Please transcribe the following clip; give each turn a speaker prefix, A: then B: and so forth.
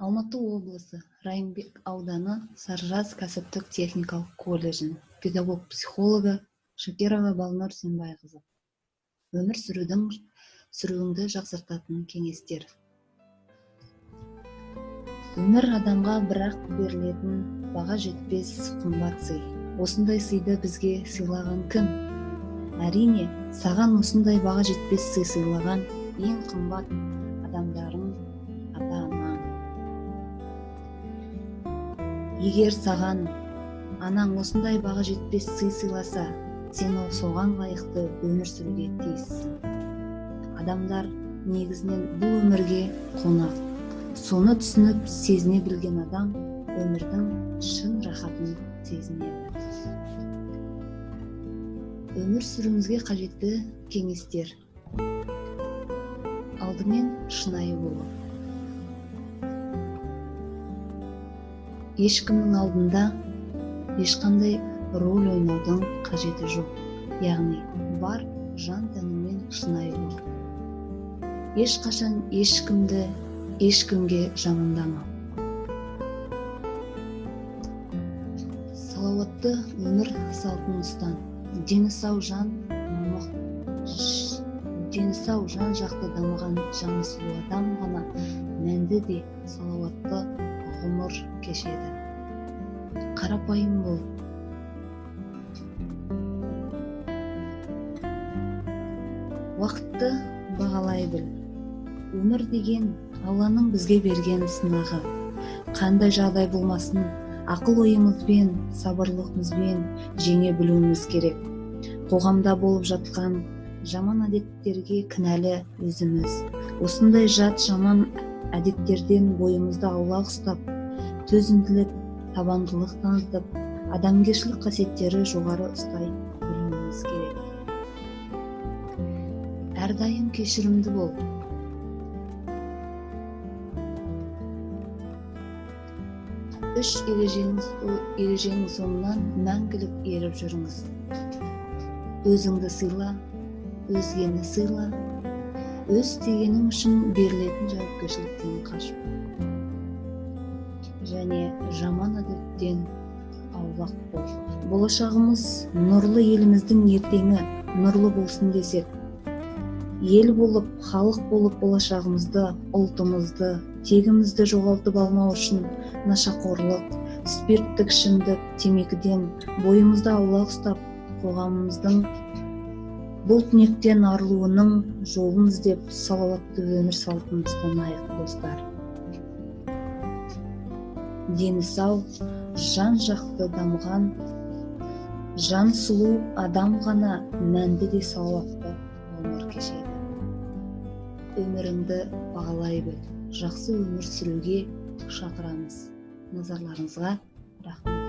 A: Алматы облысы Райымбек ауданы Саржаз кәсіптік техникалық колледжін педагог-психологы Шакирова Балнур Сенбайқызы. Өмір сүруіңді жақсартатын кеңестер. Өмір адамға бірақ берілетін баға жетпес қымбат сый. Осындай сыйды бізге сыйлаған кім? Әрине, саған осындай баға жетпес сый сыйлаған ең қымбат адамдарың ата-анаң. Егер саған анаң осындай баға жетпес сый сыйласа, сен соған лайықты өмір сүруге тиіссің. Адамдар негізінен бұл өмірге қонақ. Соны түсініп, сезіне білген адам өмірдің шын рахатын сезінеді. Өмір сүруімізге қажетті кеңестер. Алдымен шынайы болу. Ешкімнің алдында ешқандай роль ойнаудың қажеті жоқ. Яғни, бар жан тәніңмен шынайы бол. Ешқашан ешкімге жамандама. Салауатты өмір салтын ұстан. Дені сау жан жақты дамыған жаны сұлу адам ғана мәнді де салауатты ғұмыр кешеді. Қарапайым бол. Уақытты бағалай біл. Өмір деген Алланың бізге берген сынағы. Қандай жағдай болмасын, ақыл-ойымызбен, сабырлығымызбен жеңе білуіміз керек. Қоғамда болып жатқан жаман әдеттерге кінәлі өзіміз. Осындай жаман әдеттерден бойымызды аулақ ұстап, төзімділік, табандылық танытып, адамгершілік қасиеттері жоғары ұстай білуіміз керек. Әрдайым кешірімді бол. Үш ереженің соңынан мәңгілік еріп жүріңіз. Өзіңді сыйла, өзгені сыйла, өз істегенің үшін берілетін жауапкершіліктен қашпа. Және жаман әдеттен аулақ бол. Болашағымыз нұрлы еліміздің ертеңі нұрлы болсын десек, ел болып, халық болып болашағымызды, ұлтымызды, тегімізді жоғалтып алмау үшін нашақорлық, спирттік ішімдік, темекіден бойымызды аулақ ұстап, қоғамымыздың бұл түнектен арылуының жолын іздеп, салауатты өмір салтын ұстанайық, достар. Дені сау, жан жақты дамыған, жан сұлу адам ғана мәнді де салауатты өмір кешеді. Өміріңді бағалай біл. Жақсы өмір сүруге шақырамыз. Назарларыңызға рахмет.